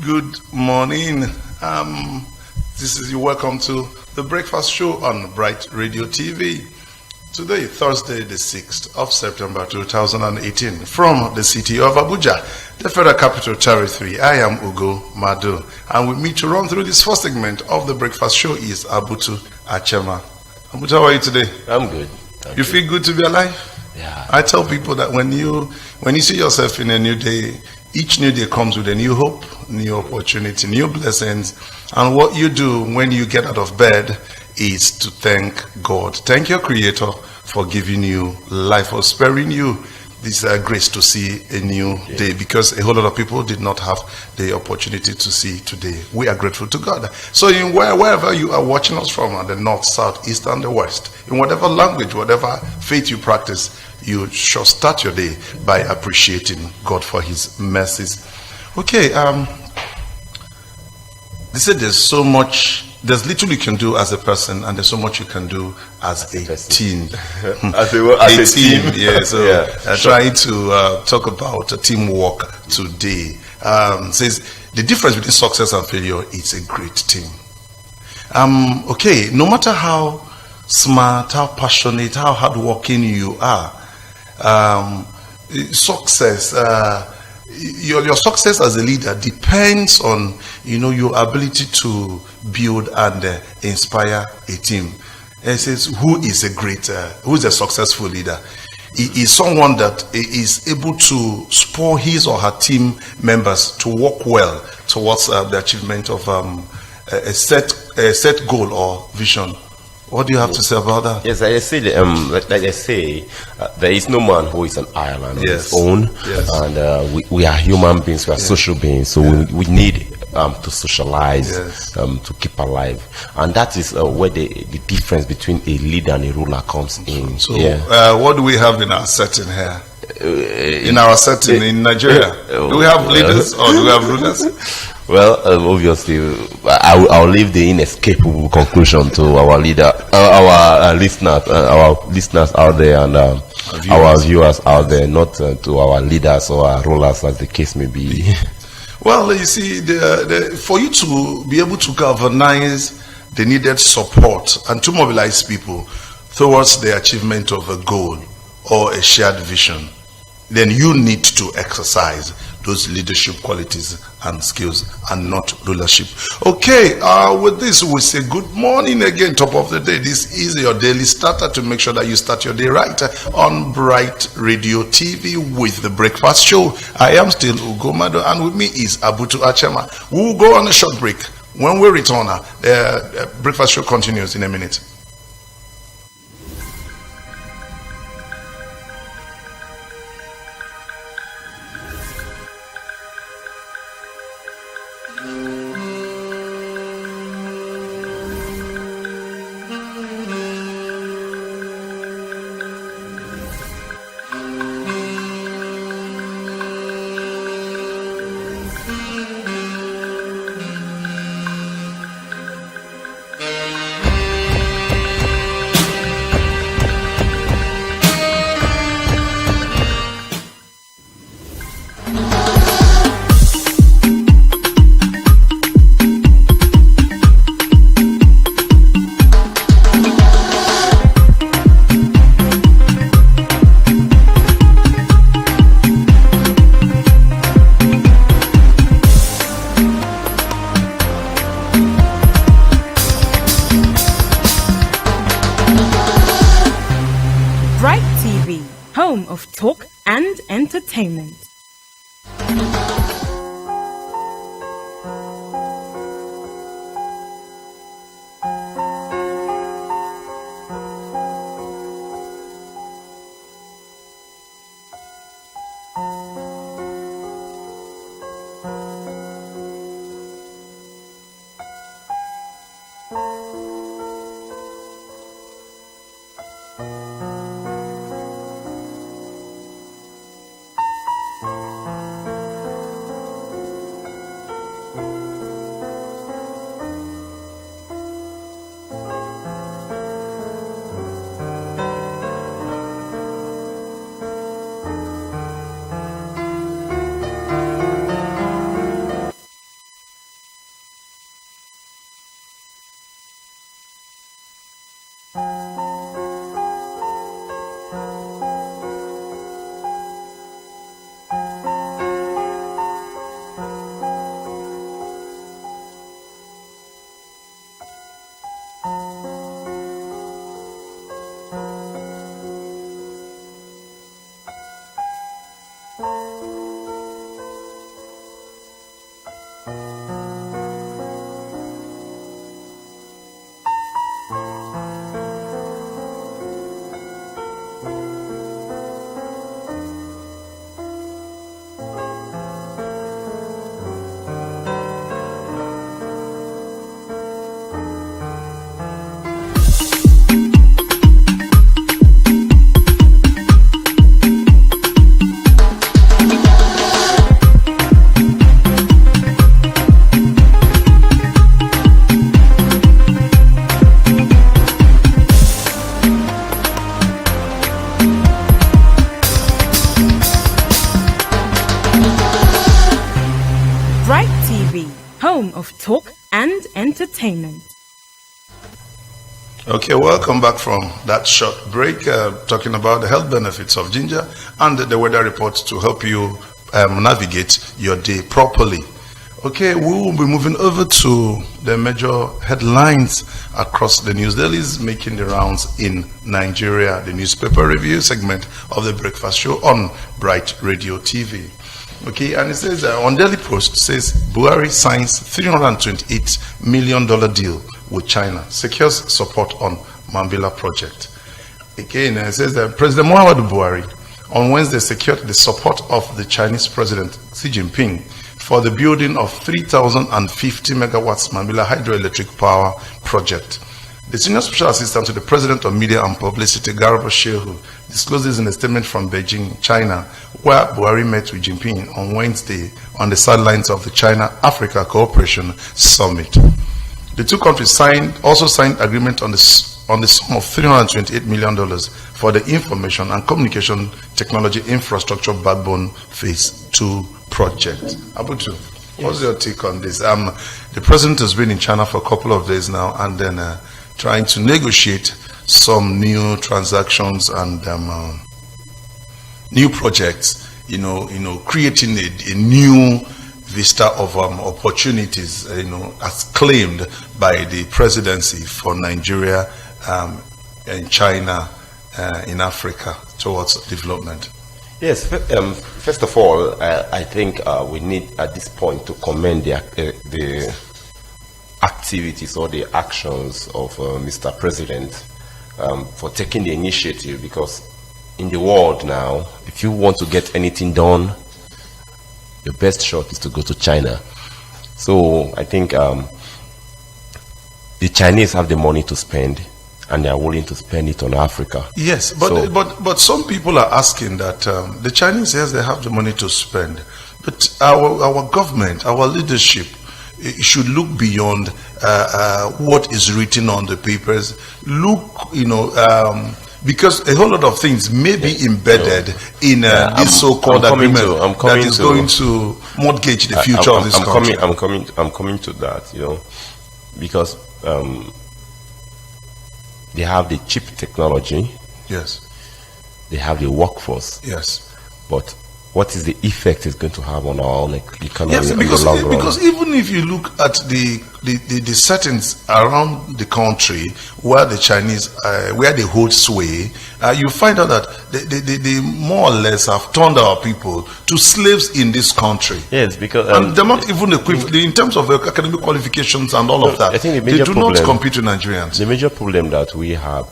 Good morning. This is your welcome to the breakfast show on Bright Radio TV. Today, Thursday, the 6th of September 2018, from the city of Abuja, the Federal Capital Territory. I am Ugo Madu, and with me to run through this first segment of the breakfast show is Abutu Achema. Abutu, how are you today? I'm good. You feel good to be alive? Yeah. I tell people that when you see yourself in a new day, each new day comes with a new hope, new opportunity, new blessings. And what you do when you get out of bed is to thank God. Thank your Creator for giving you life, for sparing you this grace to see a new day, because a whole lot of people did not have the opportunity to see today. We are grateful to God. So in wherever you are watching us from, the north, south, east, and the west, in whatever language, whatever faith you practice, you shall start your day by appreciating God for his mercies. Okay, they said there's little you can do as a person, and there's so much you can do as a team. as a team. Yeah, so trying to talk about teamwork today. Says the difference between success and failure is a great team. Okay, no matter how smart, how passionate, how hardworking you are, success, your success as a leader depends on your ability to build and inspire a team. It says who is a successful leader? He is someone that is able to spur his or her team members to work well towards the achievement of a set goal or vision. What do you have to say about that? Yes, I say, like I say, there is no man who is an island on his own, and we are human beings, we are social beings, so we need to socialize, to keep alive, and that is where the difference between a leader and a ruler comes in. So, what do we have in our setting here? In our setting in Nigeria, do we have leaders or do we have rulers? Well, obviously, I'll leave the inescapable conclusion to our leader, our listeners out there, and our viewers out there, not to our leaders or our rulers, as the case may be. Well, you see, for you to be able to galvanize the needed support and to mobilize people towards the achievement of a goal or a shared vision, then you need to exercise those leadership qualities and skills, and not rulership. Okay, with this we say good morning again, top of the day. This is your daily starter to make sure that you start your day right on Bright Radio TV with the breakfast show. I am still Ugo Mado, and with me is Abutu Achema. We will go on a short break. When we return, the breakfast show continues in a minute. of talk and entertainment. Bright TV, home of talk and entertainment. Okay, welcome back from that short break, talking about the health benefits of ginger and the weather report to help you navigate your day properly. Okay, we will be moving over to the major headlines across the news dailies making the rounds in Nigeria, the newspaper review segment of the breakfast show on Bright Radio TV. Okay, and it says on Daily Post, says Buhari signs $328 million deal with China, secures support on Mambila project. Again, it says that President Muhammadu Buhari on Wednesday secured the support of the Chinese President Xi Jinping for the building of 3,050 megawatts Mambila hydroelectric power project. The senior special assistant to the President of Media and Publicity, Garba Shehu, discloses in a statement from Beijing, China, where Buhari met with Jinping on Wednesday on the sidelines of the China-Africa Cooperation Summit. The two countries also signed agreement on the sum of $328 million for the Information and Communication Technology Infrastructure Backbone Phase 2 project. Abutu, what's your take on this? The president has been in China for a couple of days now, and then trying to negotiate some new transactions and new projects. Creating a new vista of opportunities. As claimed by the presidency for Nigeria and China in Africa towards development. Yes, first of all, I think we need at this point to commend the activities or the actions of Mr. President for taking the initiative, because in the world now, if you want to get anything done, your best shot is to go to China. So I think the Chinese have the money to spend, and they are willing to spend it on Africa. Yes, but some people are asking that the Chinese, yes, they have the money to spend, but our government, our leadership, should look beyond what is written on the papers. Look, because a whole lot of things may be embedded in this so-called agreement that is going to mortgage the future of this country. I'm coming to that, because they have the cheap technology. Yes. They have the workforce. Yes. But what is the effect it's going to have on our own economy Yes, in the long run. because even if you look at the settings around the country where the Chinese, where they hold sway, you find out that they more or less have turned our people to slaves in this country. Yes, because and they're not even equipped in terms of academic qualifications and all of that. I think they do not compete with Nigerians. The major problem that we have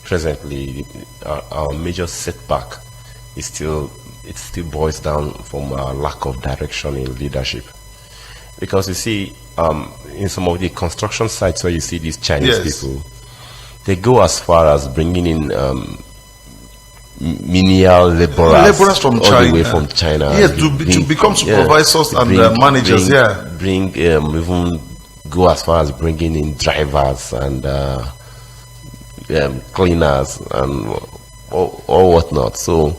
presently, our major setback is still boils down from a lack of direction in leadership. Because you see, in some of the construction sites where you see these Chinese people, they go as far as bringing in menial laborers from all China. the way from China. Yes, to become supervisors and managers. Even go as far as bringing in drivers and cleaners and or whatnot. So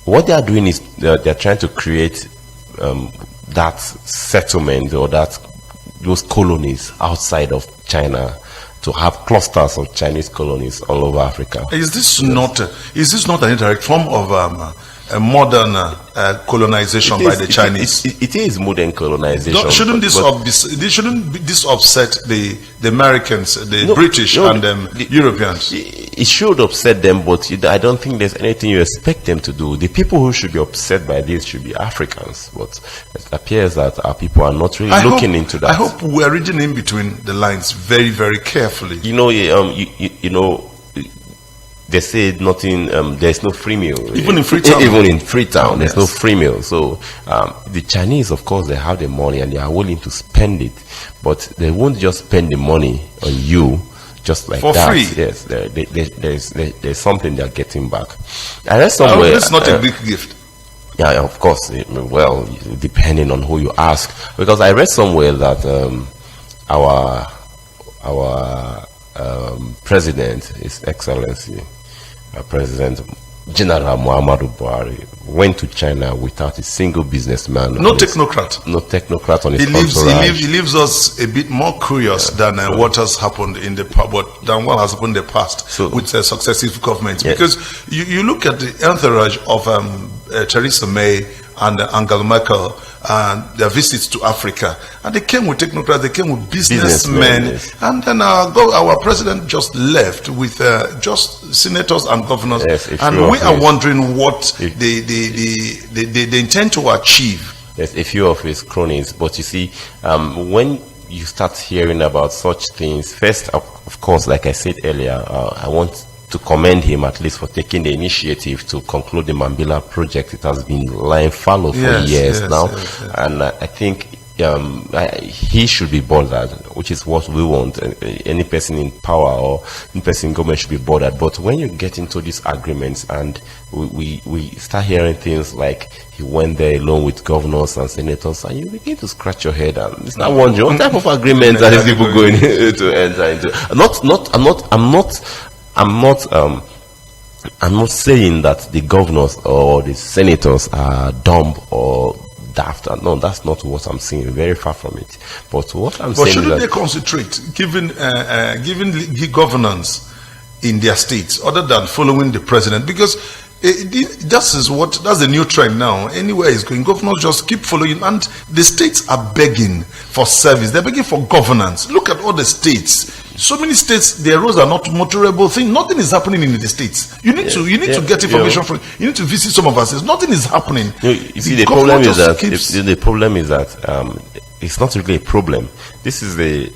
what they are doing is they're trying to create that settlement or those colonies outside of China, to have clusters of Chinese colonies all over Africa. Is this not an indirect form of a modern colonization by the Chinese? It is modern colonization. Shouldn't this upset the Americans, the British, and the Europeans? It should upset them, but I don't think there's anything you expect them to do. The people who should be upset by this should be Africans, but it appears that our people are not really looking into that. I hope we are reading in between the lines very, very carefully. You know, they say nothing. There's no free meal. Even in Freetown. Even in Freetown, there's no free meal. So the Chinese, of course, they have the money and they are willing to spend it, but they won't just spend the money on you just like for that. Free. Yes, there's something they're getting back. I read somewhere. It's not a big gift. Yeah, of course. Well, depending on who you ask, because I read somewhere that our president, His Excellency, President General Muhammadu Buhari, went to China without a single businessman. No technocrat. No technocrat on his entourage. He leaves us a bit more curious than what has happened in the than what has happened in the past with successive governments. Because you look at the entourage of Theresa May and Angela Merkel and their visits to Africa, and they came with technocrats, they came with businessmen, and then our president just left with just senators and governors, and we are wondering what they intend to achieve. Yes, a few of his cronies. But you see, when you start hearing about such things, first, of course, like I said earlier, I want to commend him at least for taking the initiative to conclude the Mambila project. It has been lying fallow for years now, and I think he should be bothered, which is what we want. Any person in power or any person in government should be bothered. But when you get into these agreements and we start hearing things like he went there alone with governors and senators, and you begin to scratch your head and start wondering what type of agreements are these people going to enter into. I'm not saying that the governors or the senators are dumb or daft. No, that's not what I'm saying. Very far from it. But what I'm saying is that shouldn't they concentrate, given governance in their states, other than following the president? Because that's the new trend now. Anywhere is going, governors just keep following, and the states are begging for service. They're begging for governance. Look at all the states. So many states, their roads are not motorable thing. Nothing is happening in the states. You need to get information from. You need to visit some of us. Nothing is happening. You see, the problem is that it's not really a problem. This is the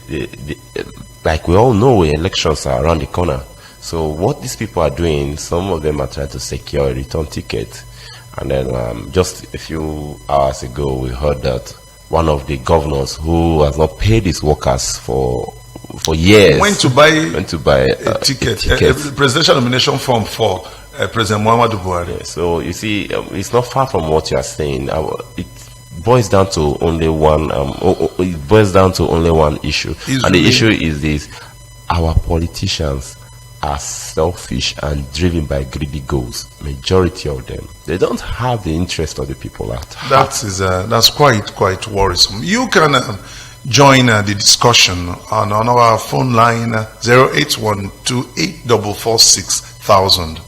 like we all know, elections are around the corner. So what these people are doing, some of them are trying to secure a return ticket. And then just a few hours ago, we heard that one of the governors who has not paid his workers for years went to buy a ticket, a presidential nomination form for President Muhammadu Buhari. So you see, it's not far from what you are saying. It boils down to only one. It boils down to only one issue, and the issue is this: our politicians are selfish and driven by greedy goals. Majority of them, they don't have the interest of the people at heart. That's quite worrisome. You can join the discussion on our phone line 08128446000,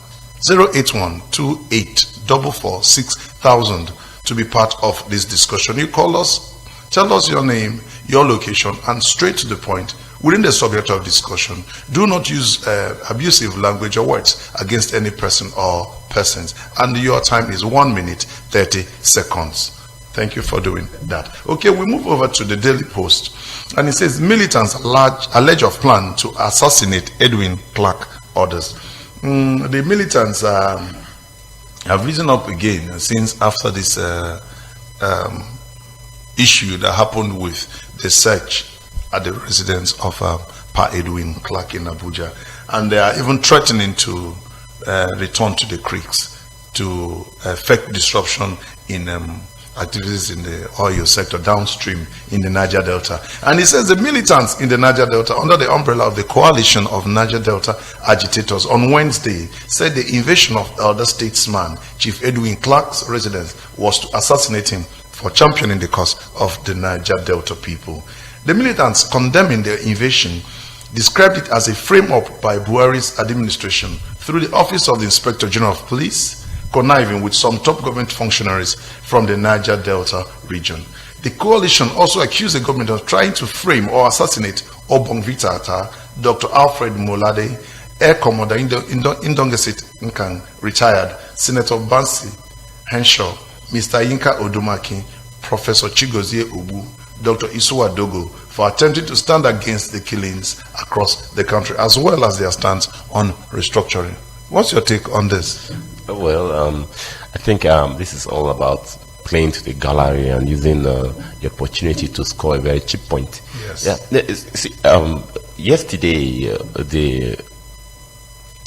08128446000. 444-6000 to be part of this discussion. You call us, tell us your name, your location, and straight to the point within the subject of discussion. Do not use abusive language or words against any person or persons. And your time is 1 minute 30 seconds. Thank you for doing that. Okay, we move over to the Daily Post. And it says, militants allege of plan to assassinate Edwin Clark orders. The militants have risen up again since after this issue that happened with the search at the residence of Pa Edwin Clark in Abuja. And they are even threatening to return to the creeks to effect disruption in activities in the oil sector downstream in the Niger Delta. And he says the militants in the Niger Delta, under the umbrella of the coalition of Niger Delta agitators, on Wednesday said the invasion of elder statesman Chief Edwin Clark's residence was to assassinate him for championing the cause of the Niger Delta people. The militants, condemning the invasion, described it as a frame-up by Buhari's administration through the Office of the Inspector General of Police, conniving with some top government functionaries from the Niger Delta region. The coalition also accused the government of trying to frame or assassinate Obongvita Atta, Dr. Alfred Molade, Air Commodore Indongesit Nkang, retired, Senator Bansi Henshaw, Mr. Yinka Odumaki, Professor Chigozie Ubu, Dr. Isuwa Dogo, for attempting to stand against the killings across the country, as well as their stance on restructuring. What's your take on this? Well, I think this is all about playing to the gallery and using the opportunity to score a very cheap point. Yes. Yeah. See, yesterday, the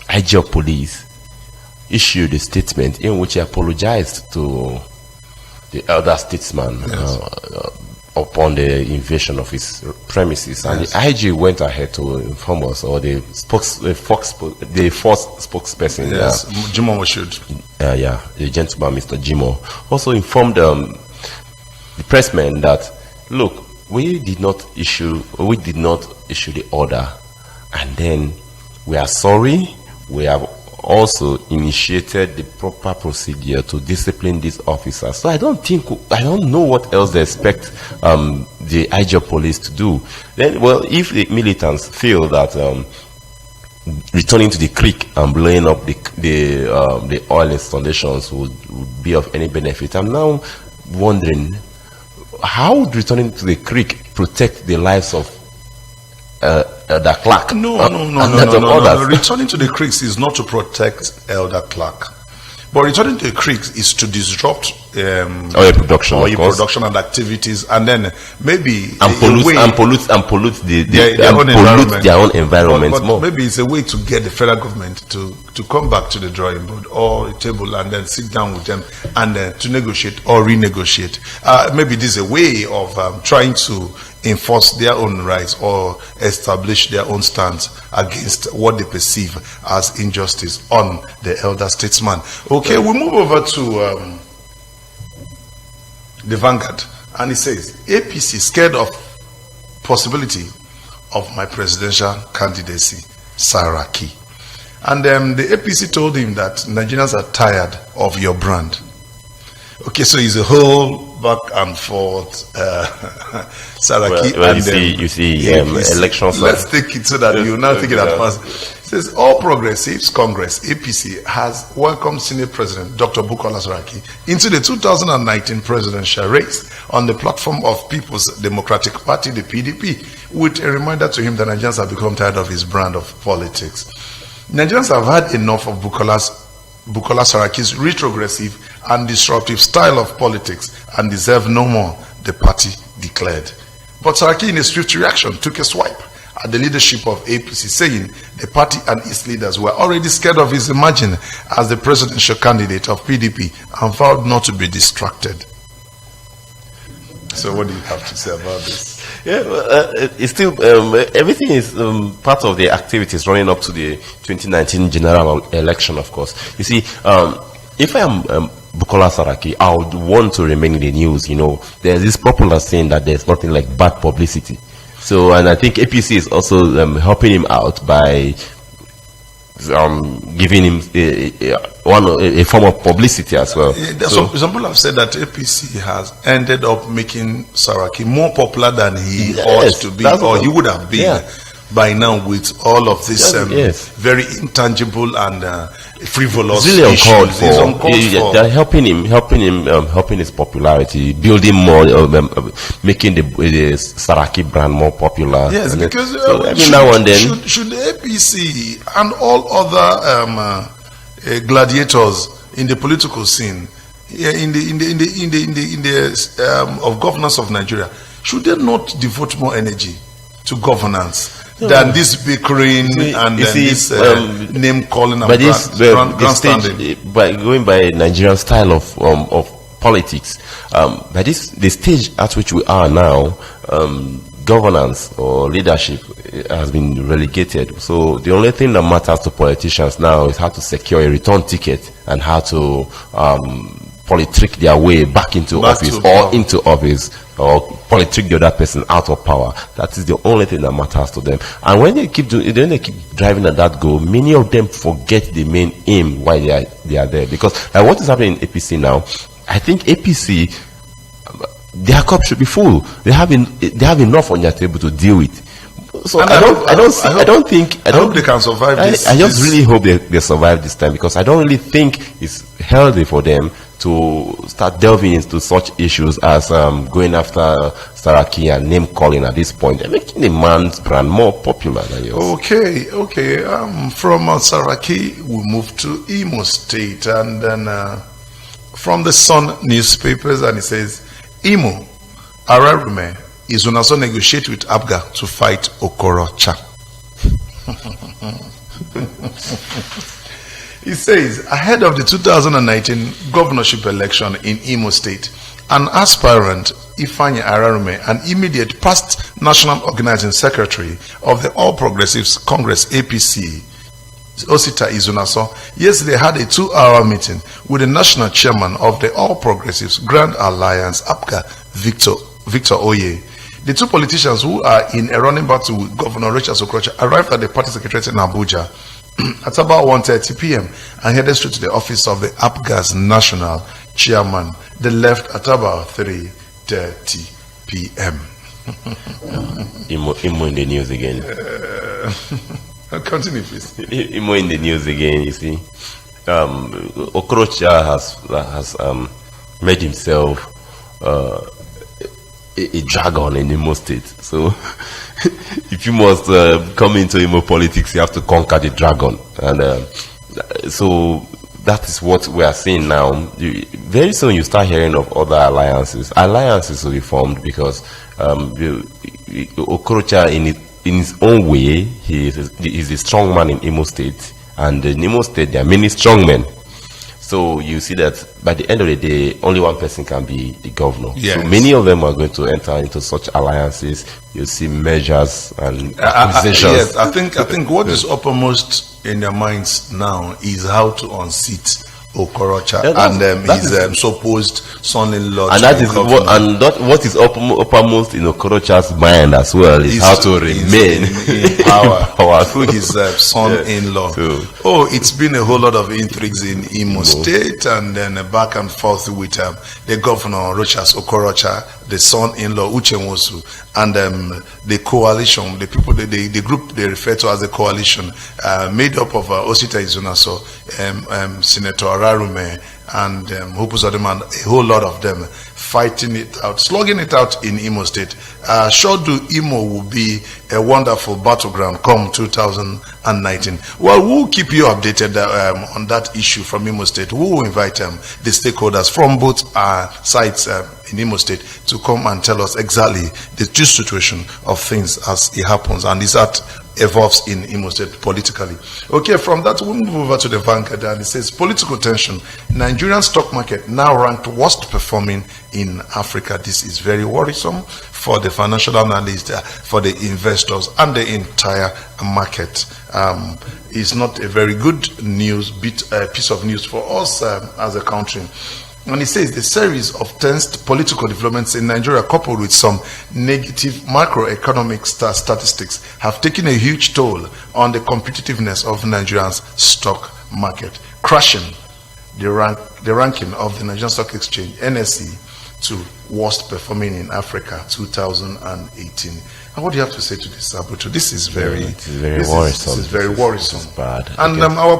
IG of police issued a statement in which he apologized to the elder statesman. Yes. Upon the invasion of his premises, and the IG went ahead to inform us, or the first spokesperson, Jimo Moshood, the gentleman, Mr. Jimo, also informed the pressmen that, look, we did not issue the order, and then we are sorry. We have also initiated the proper procedure to discipline these officers. So I don't know what else they expect the IG police to do. Then, well, if the militants feel that returning to the creek and blowing up the oil installations would be of any benefit, I'm now wondering, how would returning to the creek protect the lives of Elder Clark? No. Returning to the creeks is not to protect Elder Clark, but returning to the creeks is to disrupt oil production and activities, and then maybe pollute their own environment but more. Maybe it's a way to get the federal government to come back to the drawing board or a table and then sit down with them and to negotiate or renegotiate. Maybe this is a way of trying to enforce their own rights or establish their own stance against what they perceive as injustice on the elder statesman. Okay, we move over to the Vanguard, and it says, APC scared of possibility of my presidential candidacy, Saraki. And the APC told him that Nigerians are tired of your brand. Okay, so it's a whole back and forth Saraki. Well, you see elections. Let's take it so that you now take it at first. It says All Progressives Congress, APC, has welcomed Senate President Dr. Bukola Saraki into the 2019 presidential race on the platform of People's Democratic Party, the PDP, with a reminder to him that Nigerians have become tired of his brand of politics. Nigerians have had enough of Bukola Saraki's retrogressive and disruptive style of politics and deserve no more, the party declared. But Saraki, in a swift reaction, took a swipe at the leadership of APC, saying the party and its leaders were already scared of his emerging as the presidential candidate of PDP and vowed not to be distracted. So what do you have to say about this? Yeah, it's still everything is part of the activities running up to the 2019 general election, of course. You see, if I am Bukola Saraki, I would want to remain in the news. You know, there's this popular saying that there's nothing like bad publicity. So, and I think APC is also helping him out by giving him a form of publicity as well. Some people have said that APC has ended up making Saraki more popular than he ought to be, or he would have been by now, with all of this very intangible and frivolous it's really uncalled for. They're helping his popularity, building more, making the Saraki brand more popular. Yes, because now and then should the APC and all other gladiators in the political scene, in the of governance of Nigeria, should they not devote more energy to governance than this bickering and this name calling and grandstanding? By going by Nigerian style of politics, by the stage at which we are now, governance or leadership has been relegated. So the only thing that matters to politicians now is how to secure a return ticket and how to politrick their way back into office or politrick the other person out of power. That is the only thing that matters to them. And when they keep driving at that goal, many of them forget the main aim why they are there. Because what is happening in APC now, I think APC, their cup should be full. They have enough on their table to deal with. So I hope they can survive this. I just really hope they survive this time, because I don't really think it's healthy for them to start delving into such issues as going after Saraki and name calling at this point. They're making the man's brand more popular than yours. Okay. From Saraki, we move to Imo State, and then from the Sun newspapers, and it says, Imo, Ararume is going to negotiate with Abga to fight Okorocha. It says, ahead of the 2019 governorship election in Imo State, an aspirant, Ifeanyi Ararume, an immediate past National Organizing Secretary of the All Progressives Congress APC, Osita Izunaso, yesterday had a 2-hour meeting with the national chairman of the All Progressives Grand Alliance, APGA, Victor Oye. The two politicians, who are in a running battle with Governor Rochas Okorocha, arrived at the party secretariat in Abuja at about 1:30 p.m. and headed straight to the office of the APGA's national chairman. They left at about 3:30 p.m. Imo in the news again. Continue, please. Imo in the news again. You see, Okorocha has made himself a dragon in Imo State. So if you must come into Imo politics, you have to conquer the dragon. And so that is what we are seeing now. Very soon you start hearing of other alliances. Alliances will be formed because Okorocha, in his own way, he is a strong man in Imo State. And in Imo State, there are many strong men. So you see that by the end of the day, only one person can be the governor. Yes. So many of them are going to enter into such alliances. You see measures and acquisitions. Yes, I think what is uppermost in their minds now is how to unseat Okorocha and his supposed son-in-law. And that is what is uppermost in Okorocha's mind as well is how to remain in power through his son-in-law. It's been a whole lot of intrigues in Imo State, and then back and forth with the governor Rochas Okorocha, the son-in-law Uche Nwosu, and the coalition, the people, the group they refer to as the coalition, made up of Osita Izunaso, Senator Ararume, and Hope Uzodimma, a whole lot of them fighting it out, slugging it out in Imo State. Shodu Imo will be a wonderful battleground come 2019. Well, we'll keep you updated on that issue from Imo State. We will invite the stakeholders from both sides in Imo State to come and tell us exactly the true situation of things as it happens and is that evolves in Imo State politically. Okay, from that we'll move over to the Vanguard, and it says political tension. Nigerian stock market now ranked worst performing in Africa. This is very worrisome for the financial analysts, for the investors, and the entire market. It's not a very good piece of news for us as a country. And he says the series of tense political developments in Nigeria, coupled with some negative macroeconomic statistics, have taken a huge toll on the competitiveness of Nigeria's stock market, crashing the ranking of the Nigerian Stock Exchange, NSE, to worst performing in Africa 2018. And what do you have to say to this, Abuto? This is very worrisome. This is very worrisome. It's bad. And our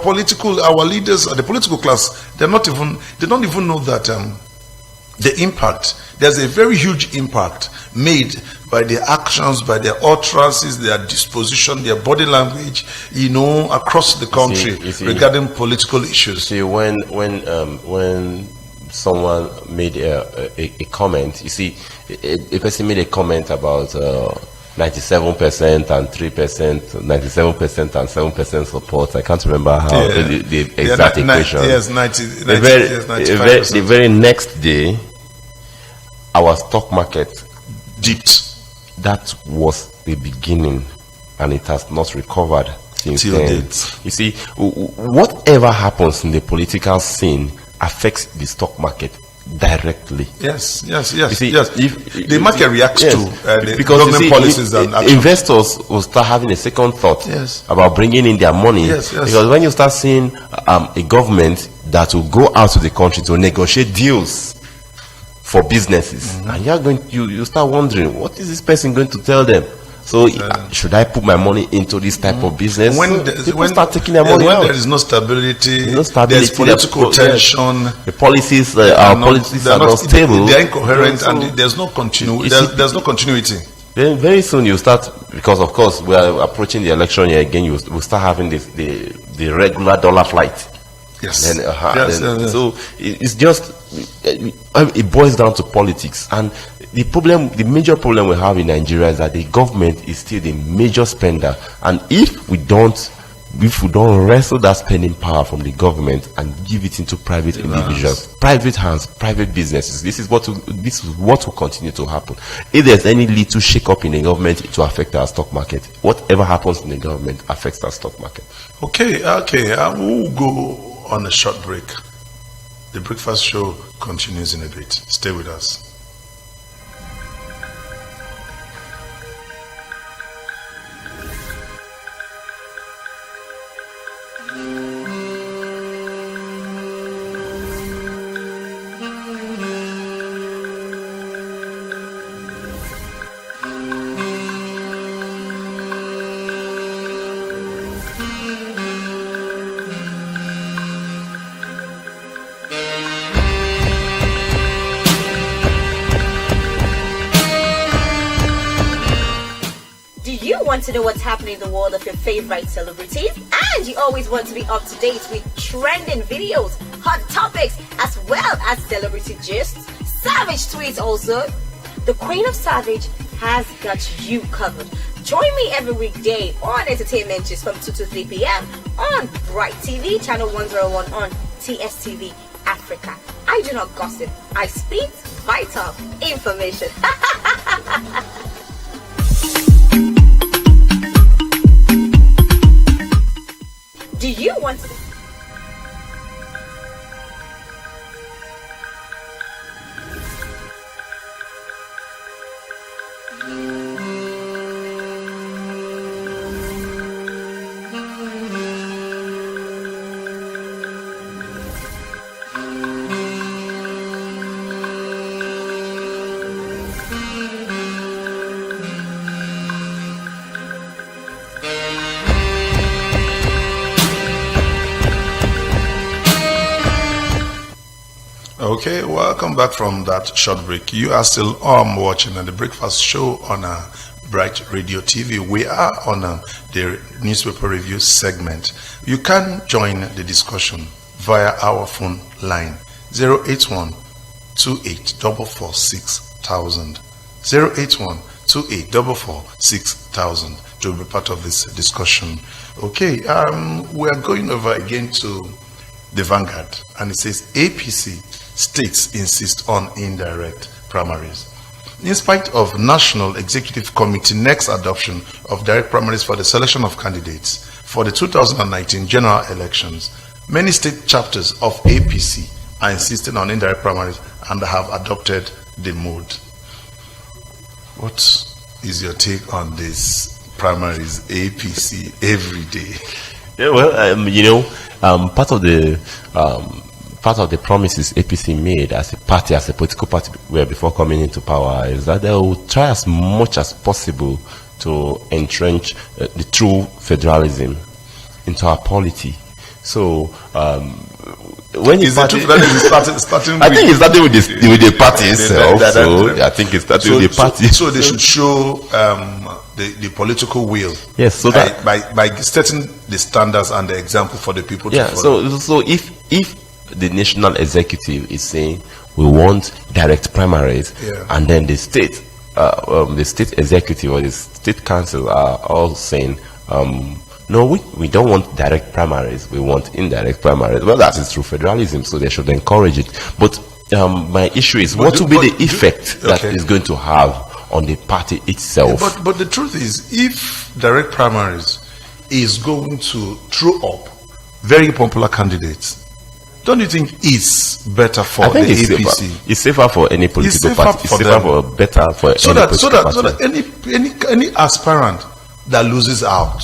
leaders, the political class, they don't even know that the impact. There's a very huge impact made by their actions, by their utterances, their disposition, their body language, across the country regarding political issues. See, when someone made a comment, you see, a person made a comment about 97% and 3%, 97% and 7% support. I can't remember how the exact equation. Yes, 95%. The very next day, our stock market dipped. That was the beginning, and it has not recovered since then. You see, whatever happens in the political scene affects the stock market directly. Yes. You see, yes. If the market reacts to the because government policies and actions. Investors will start having a second thought about bringing in their money. Because when you start seeing a government that will go out to the country to negotiate deals for businesses, and you start wondering, what is this person going to tell them? So should I put my money into this type of business? When start taking their money out. There is no stability, there's political tension. The policies, our policies are not stable. They are incoherent, and there's no continuity. Then very soon you start, because of course we are approaching the election year again. We'll start having the regular dollar flight. Yes. So it's just it boils down to politics, and the major problem we have in Nigeria is that the government is still the major spender, and if we don't wrestle that spending power from the government and give it into private individuals, private hands, private businesses, this is what will continue to happen. If there's any little shake up in the government, it will affect our stock market. Whatever happens in the government affects our stock market. Okay. We'll go on a short break. The breakfast show continues in a bit. Stay with us. Want to know what's happening in the world of your favorite celebrities, and you always want to be up to date with trending videos, hot topics, as well as celebrity gists, Savage tweets also. The Queen of Savage has got you covered. Join me every weekday on Entertainment Gist from 2 to 3 p.m. on Bright TV, channel 101 on TSTV Africa. I do not gossip, I speak vital information. Do you want to... Okay, welcome back from that short break. You are still watching the breakfast show on Bright Radio TV. We are on the newspaper review segment. You can join the discussion via our phone line 081 2844 6000 081 2844 6000 to be part of this discussion. Okay, we are going over again to the Vanguard, and it says APC states insist on indirect primaries. In spite of National Executive Committee next adoption of direct primaries for the selection of candidates for the 2019 general elections, many state chapters of APC are insisting on indirect primaries and have adopted the mode. What is your take on this primaries, APC, every day? Yeah, well, part of the promises APC made as a party, as a political party, where before coming into power, is that they will try as much as possible to entrench the true federalism into our polity. So, when is it true that it starting I think it's starting with the party itself. I think it's starting with the party. So they should show the political will. Yes, so that by setting the standards and the example for the people to follow. So if the national executive is saying we want direct primaries, and then the state executive or the state council are all saying no, we don't want direct primaries, we want indirect primaries. Well, that is true federalism, so they should encourage it. But my issue is, what will be the effect that is going to have on the party itself? But the truth is, if direct primaries is going to throw up very popular candidates, don't you think it's better for the APC? It's safer for any political party. It's safer better for so that any aspirant that loses out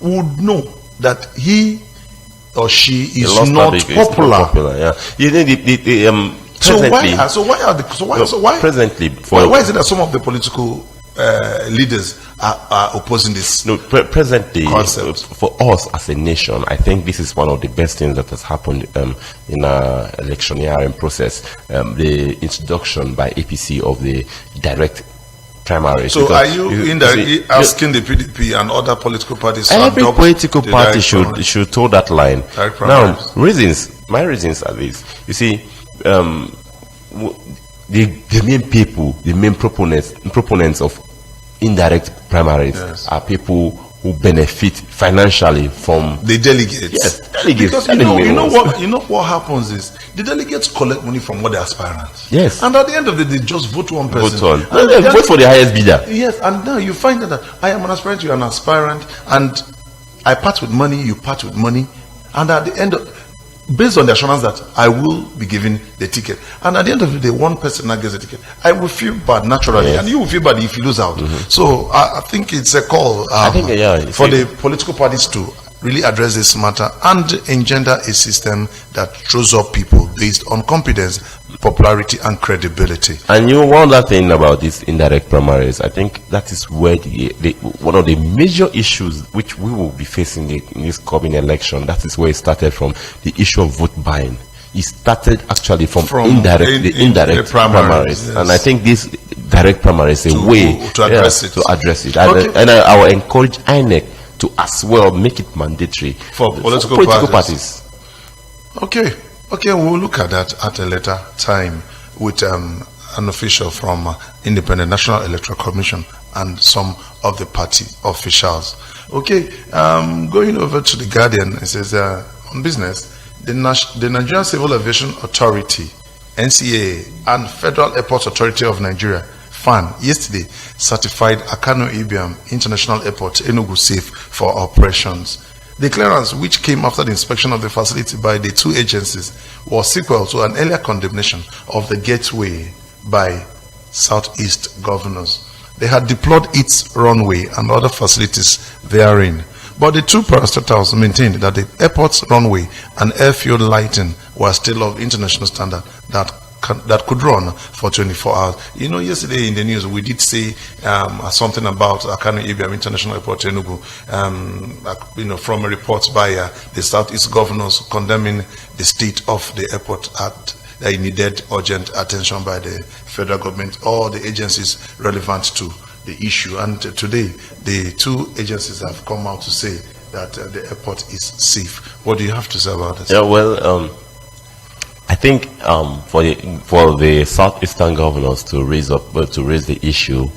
would know that he or she is not popular. Yeah. You know, presently, why is it that some of the political leaders are opposing this? No, presently, concept? For us as a nation, I think this is one of the best things that has happened in our electioneering process. The introduction by APC of the direct primary. So are you indirectly asking the PDP and other political parties to every adopt political party should toe that line? Now, my reasons are this. You see, the main people, the main proponents of indirect primaries are people who benefit financially from the delegates. Yes, delegates. Because you know what happens is the delegates collect money from what the aspirants. Yes. And at the end of the day, just vote one person. Vote for the highest bidder. Yes, and now you find that I am an aspirant, you are an aspirant, and I part with money, you part with money, and at the end of, based on the assurance that I will be given the ticket, and at the end of the day, one person that gets the ticket, I will feel bad naturally, and you will feel bad if you lose out. So I think it's a call for the political parties to really address this matter and engender a system that throws up people based on competence, popularity, and credibility. And one other thing about these indirect primaries, I think that is where one of the major issues which we will be facing in this coming election, that is where it started from, the issue of vote buying. It started actually from indirect primaries. Yes. And I think this direct primaries is a way to address it. And I will encourage INEC to as well make it mandatory for political parties. Okay, we'll look at that at a later time with an official from Independent National Electoral Commission and some of the party officials. Okay, going over to the Guardian, it says on business, the Nigerian Civil Aviation Authority, NCAA, and Federal Airports Authority of Nigeria, FAN, yesterday certified Akano Ibiam International Airport, Enugu, safe for operations. The clearance, which came after the inspection of the facility by the two agencies, was sequel to an earlier condemnation of the gateway by Southeast governors. They had deployed its runway and other facilities therein. But the two parastatals maintained that the airport's runway and airfield lighting were still of international standard that could run for 24 hours. You know, yesterday in the news, we did say something about Akano Ibiam International Airport, Enugu, from a report by the Southeast governors condemning the state of the airport that needed urgent attention by the federal government or the agencies relevant to the issue. And today, the two agencies have come out to say that the airport is safe. What do you have to say about this? Yeah, well, I think for the southeastern governors to raise the issue,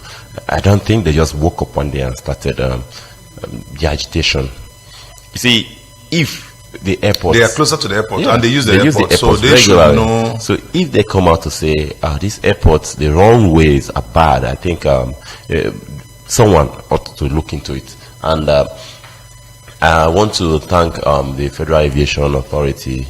I don't think they just woke up one day and started the agitation. You see, if the airport, they are closer to the airport, and they use the airport, so they should know. So if they come out to say these airports, the runways are bad, I think someone ought to look into it. And I want to thank the Federal Aviation Authority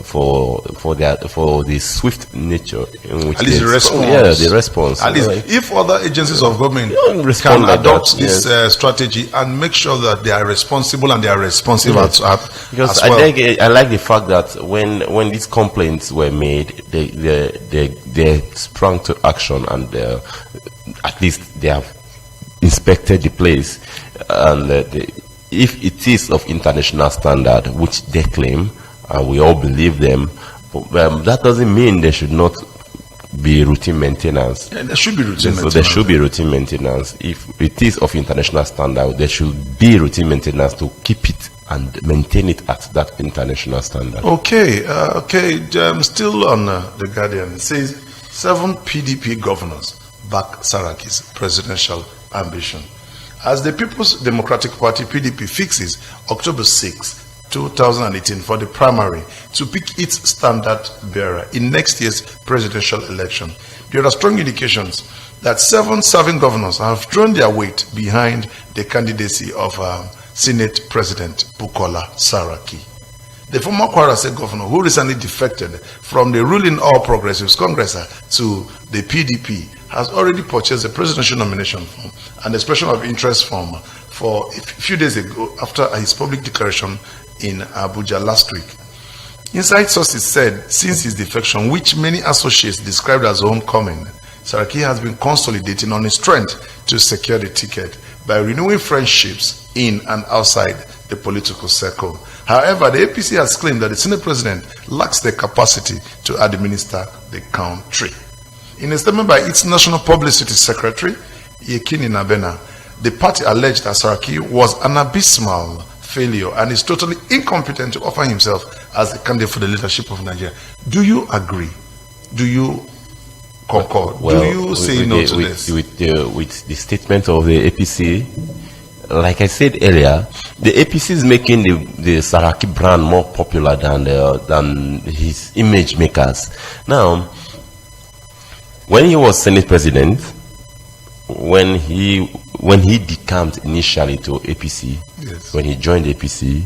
for the swift nature in which at least the response. The response. At least if other agencies of government respond can like adopt that, this strategy and make sure that they are responsible and they are responsive because as I well. I like the fact that when these complaints were made, they sprung to action, and at least they have inspected the place, and if it is of international standard, which they claim, and we all believe them, that doesn't mean there should not be routine maintenance. Yeah, there should be routine maintenance. So there should be routine maintenance. If it is of international standard, there should be routine maintenance to keep it and maintain it at that international standard. Okay, still on The Guardian. It says 7 PDP governors back Saraki's presidential ambition. As the People's Democratic Party PDP fixes October 6, 2018 for the primary to pick its standard bearer in next year's presidential election, there are strong indications that 7 serving governors have thrown their weight behind the candidacy of Senate President Bukola Saraki. The former Kwara State governor, who recently defected from the ruling All Progressives Congress to the PDP, has already purchased a presidential nomination form and expression of interest form for a few days ago after his public declaration in Abuja last week. Inside sources said since his defection, which many associates described as homecoming, Saraki has been consolidating on his strength to secure the ticket by renewing friendships in and outside the political circle. However, the APC has claimed that the Senate President lacks the capacity to administer the country. In a statement by its National Publicity Secretary, Yekini Nabena, the party alleged that Saraki was an abysmal failure and is totally incompetent to offer himself as a candidate for the leadership of Nigeria. Do you agree? Do you concord? Well, do you say no to this? With the statement of the APC, like I said earlier, the APC is making the Saraki brand more popular than his image makers. Now, when he was Senate President, when he decamped initially to APC, yes. When he joined APC,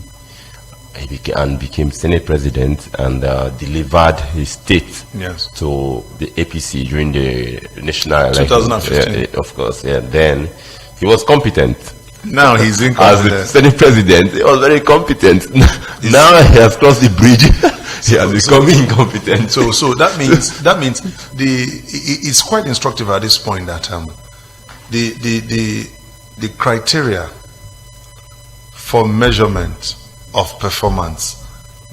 he became Senate President and delivered his state yes. to the APC during the national election. 2015. Of course, yeah. Then he was competent. Now he's incompetent. As the Senate President, he was very competent. Now he has crossed the bridge. He has become incompetent. So that means it's quite instructive at this point that the criteria for measurement of performance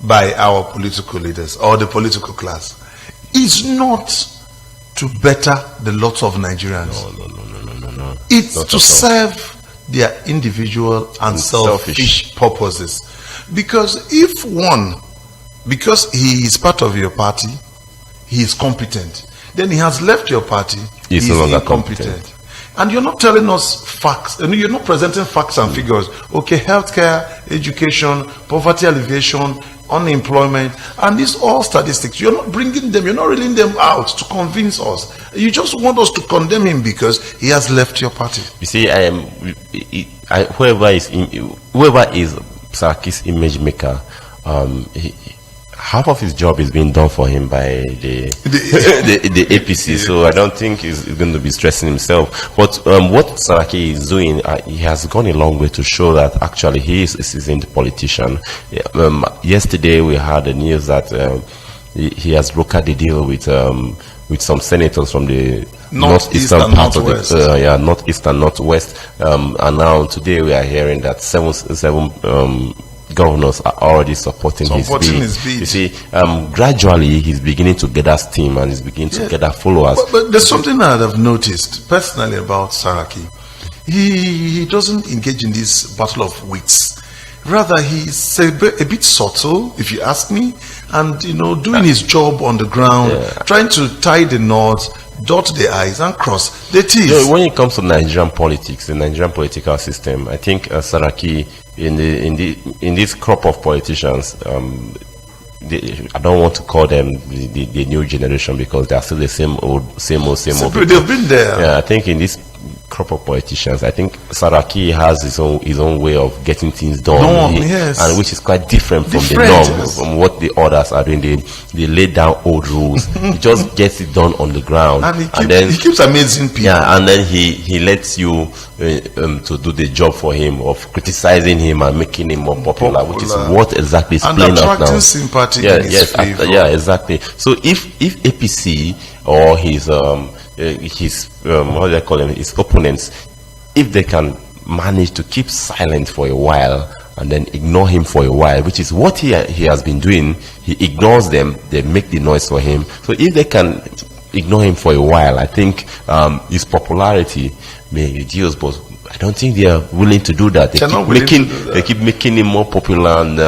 by our political leaders or the political class is not to better the lot of Nigerians. No. It's not to serve their individual and selfish purposes. Because because he is part of your party, he is competent. Then he has left your party, he is no longer incompetent. competent. And you're not telling us facts. You're not presenting facts and figures. Okay, healthcare, education, poverty alleviation, unemployment, and these all statistics. You're not bringing them. You're not reeling them out to convince us. You just want us to condemn him because he has left your party. You see, whoever is Saraki's image maker, half of his job is being done for him by the APC, so I don't think he's going to be stressing himself. But what Saraki is doing, he has gone a long way to show that actually he is a seasoned politician. Yesterday we had the news that he has brokered the deal with some senators from the northeastern part of the northeast and northwest, and now today we are hearing that seven governors are already supporting his bid. You see, gradually he's beginning to gather steam and he's beginning to gather followers. But there's something that I've noticed personally about Saraki. He doesn't engage in this battle of wits. Rather, he's a bit subtle, if you ask me, and doing his job on the ground, trying to tie the knots, dot the I's and cross the T's. When it comes to Nigerian politics, the Nigerian political system, I think Saraki in this crop of politicians, I don't want to call them the new generation because they are still the same old. They've been there. Yeah, I think in this crop of politicians. I think Saraki has his own way of getting things done, and which is quite different from the norm, from what the others are doing. They lay down old rules. He just gets it done on the ground, and then he keeps amazing people. Yeah, and then he lets you to do the job for him of criticizing him and making him more popular, which is what exactly is playing out now. Attracting sympathy in his favor. Yeah, exactly. So if APC or his what do I call him, his opponents, if they can manage to keep silent for a while and then ignore him for a while, which is what he has been doing, he ignores them, they make the noise for him. So if they can ignore him for a while, I think his popularity may reduce, but I don't think they are willing to do that. They keep making him more popular and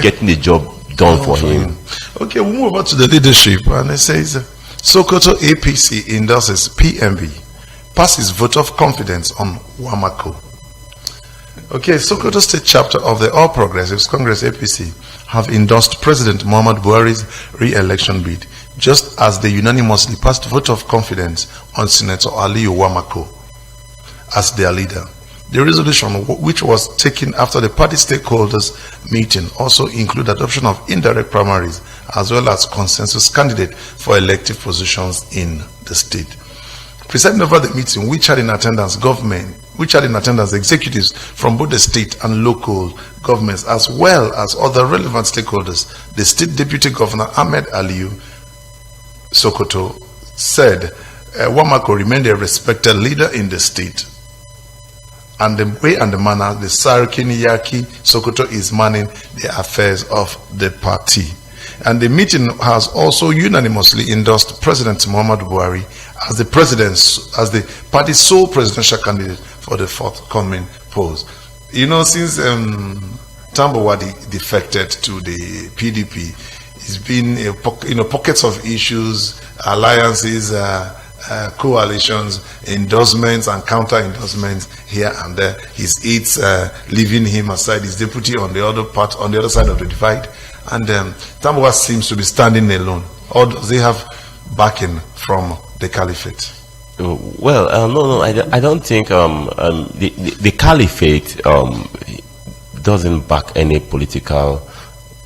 getting the job done for him. Okay, we'll move over to the leadership, and it says Sokoto APC endorses PMV, passes vote of confidence on Wamako. Okay, Sokoto State Chapter of the All Progressives Congress APC have endorsed President Muhammad Buhari's re-election bid, just as they unanimously passed vote of confidence on Senator Aliyu Wamako as their leader. The resolution, which was taken after the party stakeholders meeting, also include adoption of indirect primaries as well as consensus candidate for elective positions in the state. Presiding over the meeting, which had in attendance executives from both the state and local governments, as well as other relevant stakeholders, the state deputy governor Ahmed Aliyu Sokoto said Wamako remained a respected leader in the state, and the way and the manner the Sarkin Yaki Sokoto is manning the affairs of the party. And the meeting has also unanimously endorsed President Muhammad Buhari as the party's sole presidential candidate for the forthcoming polls. You know, since Tambuwal defected to the PDP, it's been pockets of issues, alliances, coalitions, endorsements and counter endorsements here and there. His aides leaving him aside, his deputy on the other side of the divide, and Tambuwal seems to be standing alone. Or does he have backing from the caliphate? Well, no, I don't think the caliphate doesn't back any political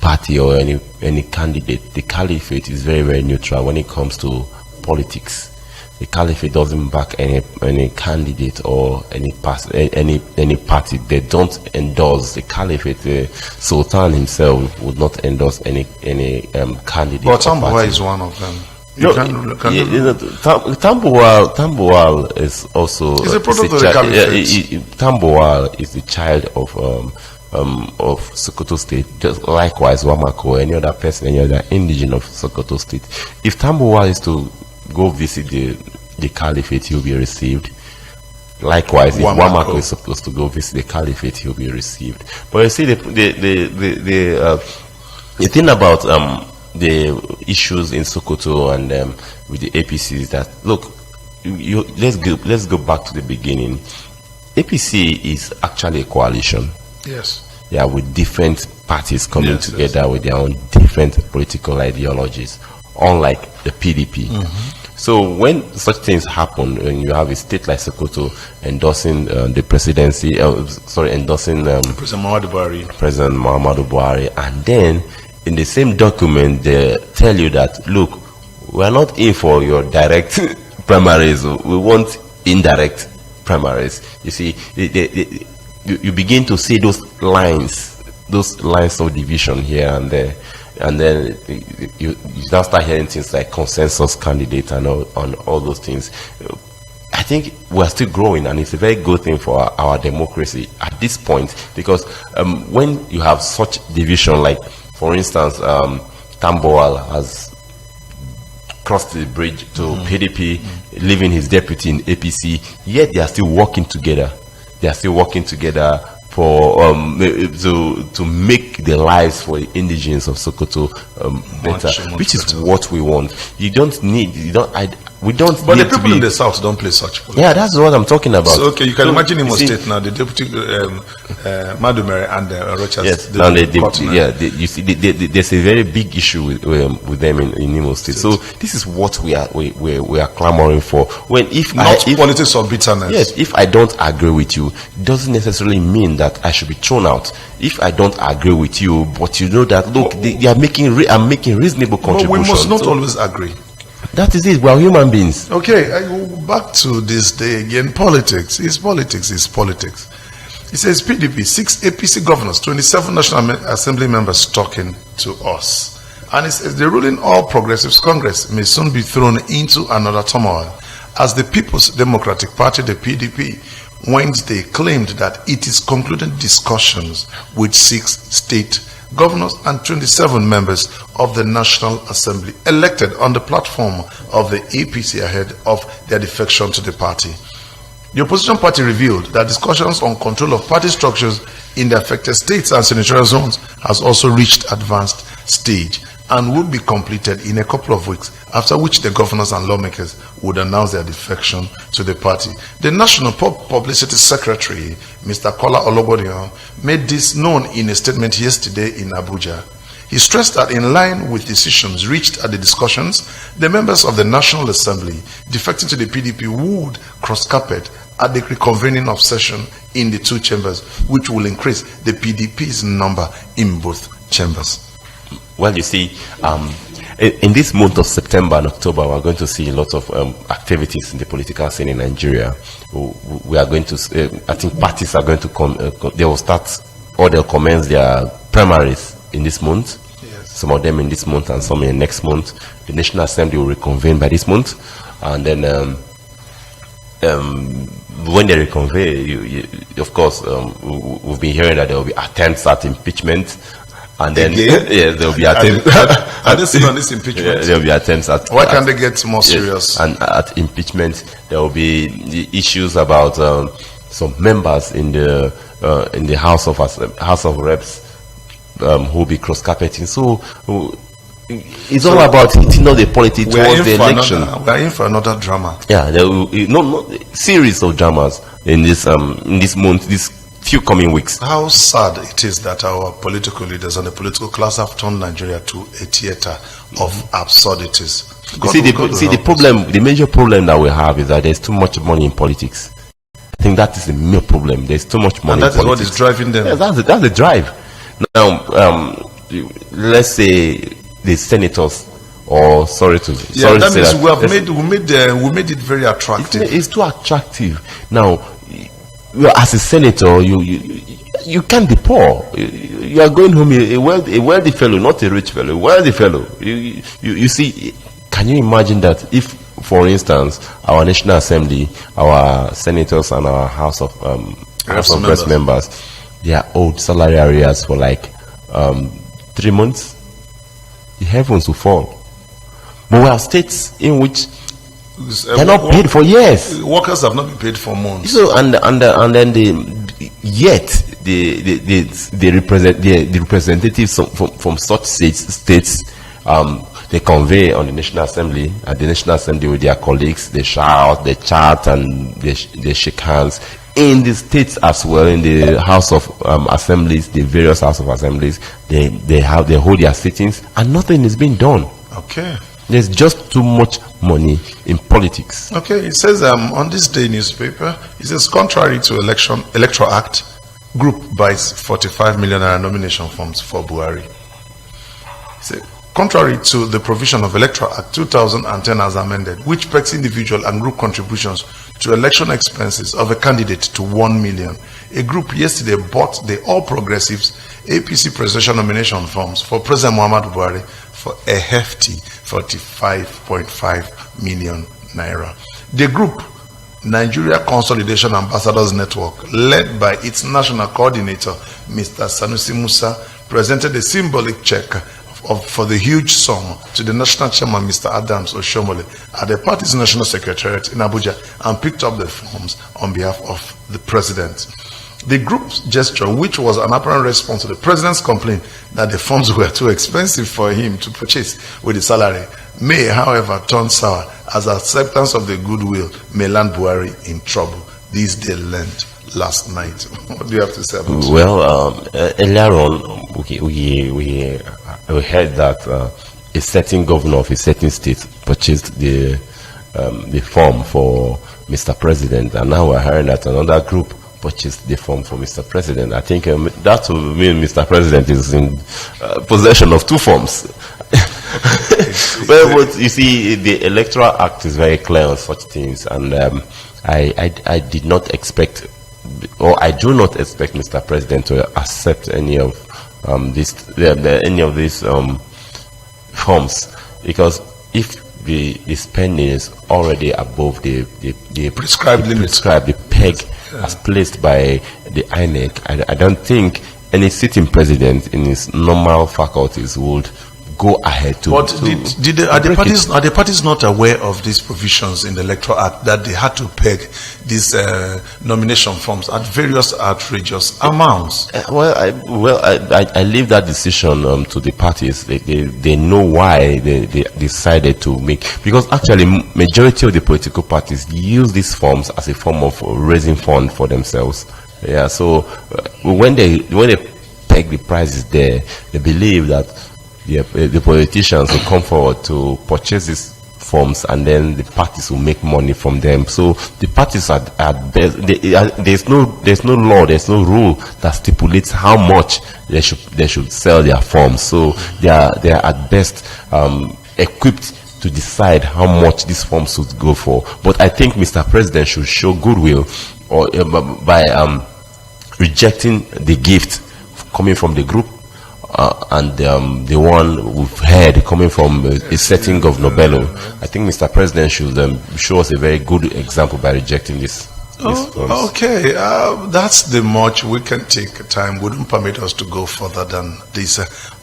party or any candidate. The caliphate is very, very neutral when it comes to politics. The caliphate doesn't back any candidate or any party. They don't endorse the caliphate. The Sultan himself would not endorse any candidate. But Tambuwal is one of them. Tambuwal is also a product of the caliphate. Tambuwal is the child of Sokoto State, just likewise Wamako, any other person, any other indigene of Sokoto State. If Tambuwal is to go visit the caliphate, he'll be received. Likewise, if Wamako is supposed to go visit the caliphate, he'll be received. But you see, the thing about the issues in Sokoto and with the APC is that, look, let's go back to the beginning. APC is actually a coalition. Yes. Yeah, with different parties coming together with their own different political ideologies, unlike the PDP. So when such things happen, when you have a state like Sokoto endorsing the presidency, endorsing President Muhammadu Buhari, and then in the same document they tell you that, look, we are not in for your direct primaries, we want indirect primaries. You see, you begin to see those lines of division here and there. And then you now start hearing things like consensus candidate and all those things. I think we're still growing, and it's a very good thing for our democracy at this point, because when you have such division, like for instance, Tambuwal has crossed the bridge to PDP, leaving his deputy in APC, yet they are still working together. They are still working together for to make the lives for the indigents of Sokoto better, which is what we want. We We don't. But the people in the south don't play such politics. Yeah, that's what I'm talking about. So, okay, you can imagine in State now, the deputy Madumere and Rochas. Yes, you see, there's a very big issue with them in Imo State. So this is what we are clamoring for. If politics of bitterness. Yes, if I don't agree with you, it doesn't necessarily mean that I should be thrown out. If I don't agree with you, but you know that look, I'm making reasonable contributions. But we must not always agree. That is it. We are human beings. Okay, I go back to this day again. Politics is politics. Is politics. It says PDP, 6 APC governors, 27 National Assembly members talking to us. And it says the ruling All Progressives Congress may soon be thrown into another turmoil as the People's Democratic Party, the PDP, Wednesday claimed that it is concluding discussions with 6 state governors and 27 members of the National Assembly elected on the platform of the APC ahead of their defection to the party. The opposition party revealed that discussions on control of party structures in the affected states and senatorial zones has also reached advanced stage and would be completed in a couple of weeks, after which the governors and lawmakers would announce their defection to the party. The National Publicity Secretary, Mr. Kola Olobodiyan, made this known in a statement yesterday in Abuja. He stressed that in line with decisions reached at the discussions, the members of the National Assembly defecting to the PDP would cross-carpet at the reconvening of session in the 2 chambers, which will increase the PDP's number in both chambers. Well, you see, in this month of September and October, we're going to see a lot of activities in the political scene in Nigeria. We are going to, I think parties are going to they will start or they'll commence their primaries in this month. Yes. Some of them in this month and some in next month. The National Assembly will reconvene by this month. And then when they reconvene, of course, we've been hearing that there will be attempts at impeachment. And then there will be attempts at this impeachment. There will be attempts at. Why can't they get more serious? Yes, and at impeachment, there will be the issues about some members in the House of Reps who will be cross-carpeting. So it's all about hitting all the politics towards the election. We are in for another drama. Yeah, there will be series of dramas in this month. This few coming weeks. How sad it is that our political leaders and the political class have turned Nigeria to a theater of absurdities. The major problem that we have is that there's too much money in politics. I think that is the main problem. There's too much money in politics. And that is what is driving them. Yes, that's the drive. Now, let's say the senators, or sorry to say that. We made it very attractive. It's too attractive. Now, as a senator, you can't be poor. You are going home a wealthy fellow, not a rich fellow. A wealthy fellow. You see, can you imagine that if, for instance, our National Assembly, our senators and our House of Reps members, they are owed salary arrears for like 3 months? The heavens will fall. But we have states in which they're not paid for years. Workers have not been paid for months. So and then the representatives from such states they convey on the National Assembly. At the National Assembly with their colleagues, they shout, they chat, and they shake hands. In the states as well, in the House of Assemblies, the various House of Assemblies, they hold their sittings, and nothing is being done. Okay. There's just too much money in politics. Okay, it says on this day newspaper, it says contrary to Electoral Act, group buys 45 million nomination forms for Buhari. It says, contrary to the provision of Electoral Act 2010 as amended, which pegs individual and group contributions to election expenses of a candidate to 1 million, a group yesterday bought the All Progressives APC presidential nomination forms for President Muhammadu Buhari for a hefty 45.5 million naira. The group, Nigeria Consolidation Ambassadors Network, led by its national coordinator, Mr. Sanusi Musa, presented a symbolic check for the huge sum to the national chairman, Mr. Adams Oshomole, at the party's national secretariat in Abuja, and picked up the forms on behalf of the president. The group's gesture, which was an apparent response to the president's complaint that the forms were too expensive for him to purchase with his salary, may, however, turn sour as acceptance of the goodwill may land Buhari in trouble. This they learned last night. What do you have to say about it? Well, earlier on, we heard that a certain governor of a certain state purchased the form for Mr. President, and now we're hearing that another group purchased the form for Mr. President. I think that will mean Mr. President is in possession of two forms. Well, but you see, the Electoral Act is very clear on such things, and I did not expect, or I do not expect Mr. President to accept any of these forms, because if the spending is already above the prescribed limit, the peg as placed by the INEC, I don't think any sitting president in his normal faculties would go ahead to. But are the parties not aware of these provisions in the Electoral Act that they had to peg these nomination forms at various outrageous amounts? I leave that decision to the parties. They know why they decided to make, because actually majority of the political parties use these forms as a form of raising funds for themselves. Yeah, so when they peg the prices there, they believe that the politicians will come forward to purchase these forms, and then the parties will make money from them. So the parties are at best, there's no law, there's no rule that stipulates how much they should sell their forms. So they are at best equipped to decide how much these forms should go for. But I think Mr. President should show goodwill or by rejecting the gift coming from the group. And the one we've heard coming from a certain Governor Bello. I think Mr. President should show us a very good example by rejecting this. Okay, that's the much we can take. Time wouldn't permit us to go further than this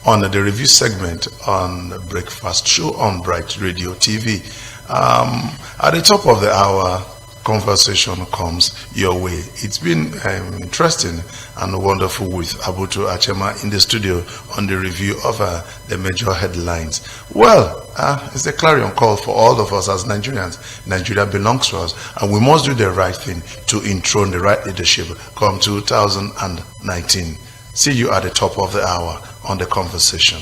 on the review segment on the Breakfast Show on Bright Radio TV. At the top of the hour, conversation comes your way. It's been interesting and wonderful with Abutu Achema in the studio on the review of the major headlines. Well, it's a clarion call for all of us as Nigerians. Nigeria belongs to us, and we must do the right thing to enthrone the right leadership come 2019. See you at the top of the hour on the conversation.